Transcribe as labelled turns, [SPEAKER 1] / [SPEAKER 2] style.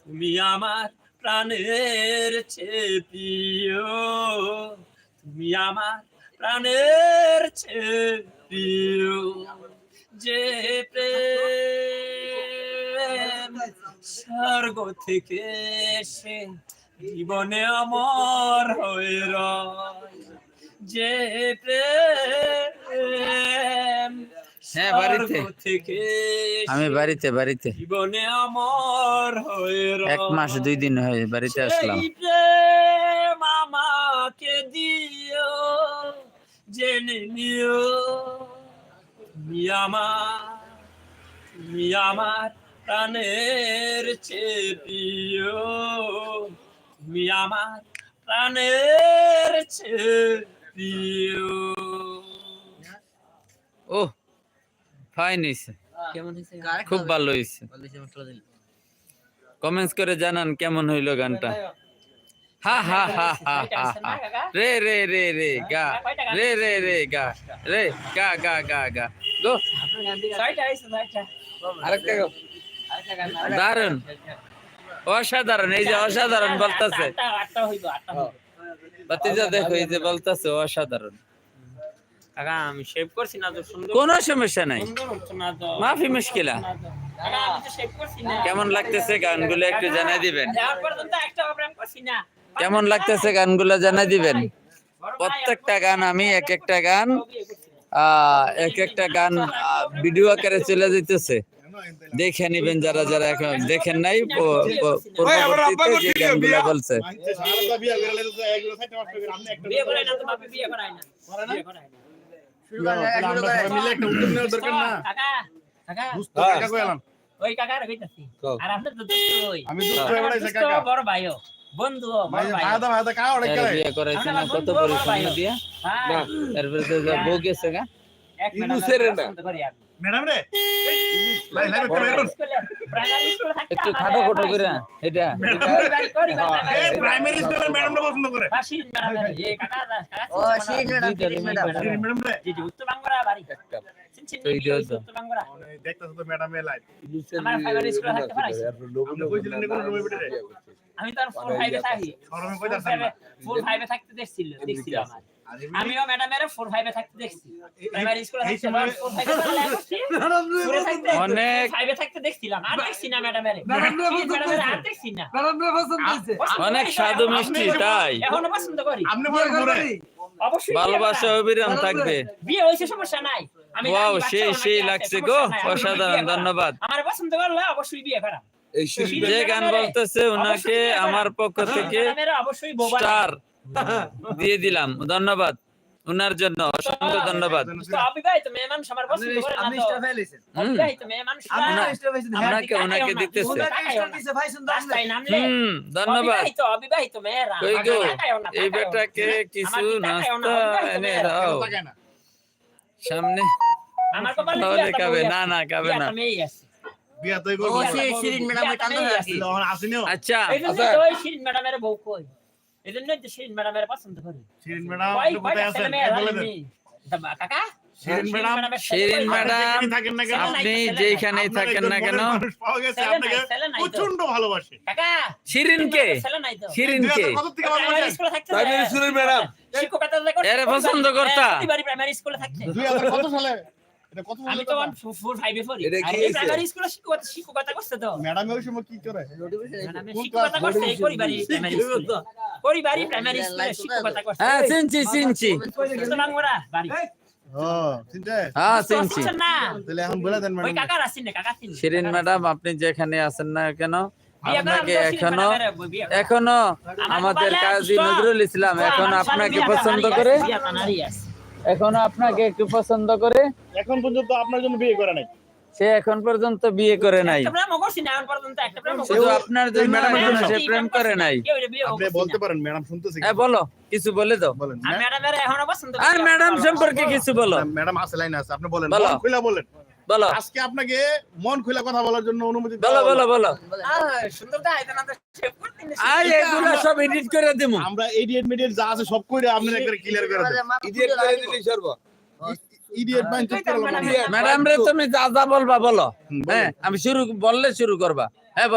[SPEAKER 1] তুমি আমার প্রাণের চেয়ে প্রিয়, তুমি আমার প্রাণের চেয়ে প্রিয়, যে প্রেম স্বর্গ থেকে এসে জীবনে অমর হয়ে রয়, যে প্রেম
[SPEAKER 2] হ্যাঁ, বাড়িতে।
[SPEAKER 1] স্বর্গ থেকে
[SPEAKER 2] আমি বাড়িতে
[SPEAKER 1] জীবনে অমর হয়ে রয়।
[SPEAKER 2] 1 মাস 2 দিন হয়ে বাড়িতে আসলাম।
[SPEAKER 1] সেই প্রেম আমাকে দিও, জেনে নিও তুমি আমার প্রাণের চেয়ে প্রিয়, তুমি আমার প্রাণের চেয়ে প্রিয়।
[SPEAKER 2] ও ফাইন হয়েছে,
[SPEAKER 1] কেমন হয়েছে?
[SPEAKER 2] খুব ভালো হয়েছে। কমেন্টস করে জানান কেমন হইলো গানটা। হা হা হা হা হা হা। রে রে রে রে গা, রে রে রে গা, রে গা গা গা গা গো। আরেকটা গো। দারুন, অসাধারণ, এই যে অসাধারণ বলতেছে বাতিজা, দেখো এই যে বলতেছে অসাধারণ।
[SPEAKER 1] কাকা আমি শেভ করছি না তো, সুন্দর
[SPEAKER 2] কোনো সমস্যা নাই,
[SPEAKER 1] সুন্দর হচ্ছে না তো,
[SPEAKER 2] মাফি মুশকিলা।
[SPEAKER 1] কাকা আমি তো শেভ করছি না।
[SPEAKER 2] কেমন লাগতেছে গানগুলো একটু জানাই দিবেন।
[SPEAKER 1] যাওয়ার পর্যন্ত একটা প্রোগ্রাম করছি না।
[SPEAKER 2] কেমন লাগতেছে গানগুলো জানাই দিবেন। প্রত্যেকটা গান আমি এক একটা গান ভিডিও আকারে চলে যেতেছে, দেখে নিবেন যারা যারা এখন দেখেন নাই। পরবর্তীতে যে গানগুলো বলছে
[SPEAKER 1] বিয়ে করাই না তো, বাপে বিয়ে করাই না, বিয়ে করাই না। কাকা কাকা ওই কাকার কইতাছি, আর আপনি তো দোস্ত, ওই
[SPEAKER 3] আমি দোস্ত হয়ে বেড়াইছি কাকা,
[SPEAKER 1] বড় ভাইও বন্ধু বড় ভাই।
[SPEAKER 3] ভাইদা কা ওরে
[SPEAKER 2] এর বিয়ে করাইছে না, কত পরিশ্রম দিয়া।
[SPEAKER 1] হ্যাঁ
[SPEAKER 2] তারপরে তো যা বউ গেছে গা।
[SPEAKER 1] এক মিনিট পছন্দ করি আমি।
[SPEAKER 3] ম্যাডাম রে লাই লাই তো বেরোন
[SPEAKER 1] প্রাইমারি স্কুলে থাকতে
[SPEAKER 2] একটু খাটো খটো করে এটা
[SPEAKER 3] এই প্রাইমারি স্কুলের ম্যাডামটা পছন্দ করে
[SPEAKER 1] বাসিন ম্যাডাম এই কাকা
[SPEAKER 4] ও সেই ম্যাডাম
[SPEAKER 3] ম্যাডাম রে
[SPEAKER 1] জি উত্তর বাংলা বাড়ি চিনছেন
[SPEAKER 2] তো এই যে তো।
[SPEAKER 1] উত্তর বাংলা
[SPEAKER 3] দেখতাছ তো ম্যাডামে লাইভ
[SPEAKER 1] আমার প্রাইমারি স্কুলে থাকতে পারাইছে।
[SPEAKER 3] আপনি কইছিলেন কোন রুমে বিটে রে
[SPEAKER 1] আমি তো আর 4-5 এ থাকি,
[SPEAKER 3] শরমে কইতাছেন না
[SPEAKER 1] 4-5 এ থাকতে দেখছিল আমার। আমিও ম্যাডামের 4-5 এ থাকতে দেখছি, প্রাইমারি স্কুলে
[SPEAKER 3] এই
[SPEAKER 1] থাকতে
[SPEAKER 3] সময়
[SPEAKER 1] 4-5 এ থাকতে
[SPEAKER 2] অনেক
[SPEAKER 1] 5 এ থাকতে দেখছিলাম, আর দেখছি না ম্যাডামের আর দেখছি না।
[SPEAKER 2] অনেক স্বাদু মিষ্টি, তাই
[SPEAKER 1] এখনো পছন্দ করি,
[SPEAKER 3] আপনি বলেন ঘুরে
[SPEAKER 1] অবশ্যই
[SPEAKER 2] ভালোবাসা অবিরাম থাকবে।
[SPEAKER 1] বিয়ে হইছে সমস্যা নাই, আমি
[SPEAKER 2] ওয়াও,
[SPEAKER 1] জানি
[SPEAKER 2] সেই
[SPEAKER 1] বাচ্চা
[SPEAKER 2] সেই
[SPEAKER 1] অনেকে আছে,
[SPEAKER 2] লাগছে
[SPEAKER 1] সমস্যা
[SPEAKER 2] গো,
[SPEAKER 1] নাই, আমি
[SPEAKER 2] অসাধারণ,
[SPEAKER 1] বিয়ে করা।
[SPEAKER 2] ধন্যবাদ।
[SPEAKER 1] আমার পছন্দ করলে অবশ্যই বিয়ে করা।
[SPEAKER 2] যে গান বলতেছে ওনাকে আমার পক্ষ থেকে
[SPEAKER 1] ম্যাডামের অবশ্যই বোবা
[SPEAKER 2] স্টার দিয়ে দিলাম, ধন্যবাদ ওনার জন্য, অসংখ্য ধন্যবাদ।
[SPEAKER 1] তো অবিবাহিত মেয়ে মানুষ আমার পছন্দ করে না তো, অবিবাহিত মেয়ে মানুষ
[SPEAKER 2] ওনাকে দিতেছে।
[SPEAKER 1] রাস্তায় নামলে
[SPEAKER 2] ধন্যবাদ।
[SPEAKER 1] অবিবাহিত মেয়েরা
[SPEAKER 2] কই গো,
[SPEAKER 1] তাকায়ও না,
[SPEAKER 2] এই
[SPEAKER 1] তাকায়ও না।
[SPEAKER 2] বেটাকে কিছু
[SPEAKER 1] আমার কি তাকায়ও না,
[SPEAKER 2] নাস্তা
[SPEAKER 1] অবিবাহিত
[SPEAKER 2] এনে
[SPEAKER 1] মেয়েরা।
[SPEAKER 2] দাও
[SPEAKER 3] তাকায় না
[SPEAKER 2] সামনে,
[SPEAKER 1] আমার কপালে
[SPEAKER 2] তাহলে
[SPEAKER 1] দুই একটা
[SPEAKER 2] খাবে।
[SPEAKER 1] বউ
[SPEAKER 2] না,
[SPEAKER 1] আছে,
[SPEAKER 2] না, খাবে
[SPEAKER 1] দুই
[SPEAKER 2] না।
[SPEAKER 1] একটা মেয়েই আছে।
[SPEAKER 3] বিয়া তো করব
[SPEAKER 4] ও সেই শিরিন ম্যাডাম কান্দা আছে
[SPEAKER 3] তখন আসিনিও
[SPEAKER 2] আচ্ছা,
[SPEAKER 1] এই জন্য তো ওই শিরিন ম্যাডামের বউ কই, এই জন্য তো শিরিন ম্যাডামের পছন্দ করি।
[SPEAKER 3] শিরিন ম্যাডাম
[SPEAKER 1] কই
[SPEAKER 3] আপনি কোথায় আছেন বলে দেন
[SPEAKER 1] কাকা
[SPEAKER 3] শিরিন ম্যাডাম,
[SPEAKER 2] শিরিন ম্যাডাম,
[SPEAKER 3] থাকেন না কেন
[SPEAKER 2] আপনি যেখানেই থাকেন না কেন,
[SPEAKER 3] মানুষ পাওয়া গেছে
[SPEAKER 1] ছেলে নাই,
[SPEAKER 3] আপনাকে
[SPEAKER 1] ছেলে নাই তো।
[SPEAKER 3] প্রচন্ড ভালোবাসে
[SPEAKER 1] কাকা
[SPEAKER 2] শিরিনকে,
[SPEAKER 1] ছেলে নাই তো।
[SPEAKER 2] শিরিনকে
[SPEAKER 3] কত থেকে ভালোবাসেন
[SPEAKER 1] স্কুলে থাকতে
[SPEAKER 4] প্রাইমারি স্কুলের ম্যাডাম।
[SPEAKER 1] শিক্ষকতা করতে
[SPEAKER 2] এরে পছন্দ করতা?
[SPEAKER 1] প্রতিবারই প্রাইমারি স্কুলে থাকতে
[SPEAKER 3] 2000 কত সালে এটা কত
[SPEAKER 1] আমি
[SPEAKER 3] সালে
[SPEAKER 1] তো 4-5 এ পড়ি,
[SPEAKER 4] এটা
[SPEAKER 1] আর
[SPEAKER 4] কি
[SPEAKER 1] এই
[SPEAKER 4] হয়েছে?
[SPEAKER 1] প্রাইমারি স্কুলে শিক্ষকতা করছে তো,
[SPEAKER 3] ম্যাডাম ওই সময় কি করে
[SPEAKER 1] আমি
[SPEAKER 3] কোন
[SPEAKER 1] শিক্ষকতা
[SPEAKER 3] ক্লাস?
[SPEAKER 1] করছে এই পরিবারই প্রাইমারি স্কুলে, পরিবারই প্রাইমারি স্কুলে শিক্ষকতা করছে।
[SPEAKER 2] হ্যাঁ চিনছি চিনছি,
[SPEAKER 1] উত্তর বাংলা বাড়ি
[SPEAKER 3] ও চিন্তা
[SPEAKER 2] হ্যাঁ চিনছি।
[SPEAKER 1] বুঝছেন না,
[SPEAKER 3] তাহলে এখন বলে দেন
[SPEAKER 1] ওই
[SPEAKER 3] ম্যাডাম
[SPEAKER 1] কাকার আছেন না, কাকা চিনি।
[SPEAKER 2] শিরিন ম্যাডাম, আপনি যেখানে আছেন না কেন,
[SPEAKER 1] বিয়ে করা
[SPEAKER 2] আপনাকে
[SPEAKER 1] আমি তো শিরিন
[SPEAKER 2] এখনো
[SPEAKER 1] ম্যাডামের বিয়ে করা।
[SPEAKER 2] এখনো
[SPEAKER 1] আমার
[SPEAKER 2] আমাদের
[SPEAKER 1] কপালে
[SPEAKER 2] কাজী
[SPEAKER 1] দুষ্ট।
[SPEAKER 2] নজরুল ইসলাম এখন
[SPEAKER 1] আমার
[SPEAKER 2] আপনাকে
[SPEAKER 1] বিয়ে
[SPEAKER 2] পছন্দ
[SPEAKER 1] নারী
[SPEAKER 2] করে,
[SPEAKER 1] আছে, বিয়ে নারী আছে।
[SPEAKER 2] এখনো আপনাকে একটু পছন্দ করে,
[SPEAKER 3] এখন পর্যন্ত আপনার জন্য বিয়ে করে নাই
[SPEAKER 2] সে এখন পর্যন্ত বিয়ে করে নাই,
[SPEAKER 1] একটা প্রেমও করছি না এখন পর্যন্ত, একটা প্রেমও করছি
[SPEAKER 2] শুধু
[SPEAKER 1] না।
[SPEAKER 2] আপনার জন্য
[SPEAKER 3] ম্যাডামের
[SPEAKER 2] এখনো
[SPEAKER 3] জন্য।
[SPEAKER 2] সে প্রেম করে নাই।
[SPEAKER 1] কেউ এটা বিয়েও
[SPEAKER 3] আপনি
[SPEAKER 1] করছি
[SPEAKER 3] বলতে
[SPEAKER 1] না।
[SPEAKER 3] পারেন ম্যাডাম শুনতেছি
[SPEAKER 2] হ্যাঁ বলো, কিছু বলে দাও।
[SPEAKER 3] বলেন
[SPEAKER 1] আর ম্যাডামের এখনো পছন্দ করি,
[SPEAKER 2] আর
[SPEAKER 1] আপনি
[SPEAKER 2] ম্যাডাম
[SPEAKER 1] ভালো
[SPEAKER 2] সম্পর্কে
[SPEAKER 1] বাসেন।
[SPEAKER 2] কিছু বলো,
[SPEAKER 3] ম্যাডাম আছে লাইনে আছে আপনি বলেন
[SPEAKER 2] বলো।
[SPEAKER 3] মন খুলে বলেন
[SPEAKER 2] বলো
[SPEAKER 3] আজকে আপনাকে মন খুলে কথা বলার জন্য অনুমতি
[SPEAKER 2] বলো
[SPEAKER 3] দেওয়া
[SPEAKER 2] বলো
[SPEAKER 3] হলো।
[SPEAKER 2] বলো।
[SPEAKER 1] সুন্দর দা এটা না তো সেভ করতে না।
[SPEAKER 2] আর এগুলো সব এডিট করে দেবো।
[SPEAKER 3] আমরা এডিট মিডিয়েট যা আছে সব কইরা আপনি একবারে ক্লিয়ার করে দেন
[SPEAKER 4] ইডিয়েট করে দিলি সর্ব
[SPEAKER 3] ইডিয়েট মাইন্ড চেক করে
[SPEAKER 1] ম্যাডাম,
[SPEAKER 2] ম্যাডাম রে তুমি যা যা বলবা বলো,
[SPEAKER 3] হুম, বলো।
[SPEAKER 2] হ্যাঁ আমি শুরু বললে শুরু করবা।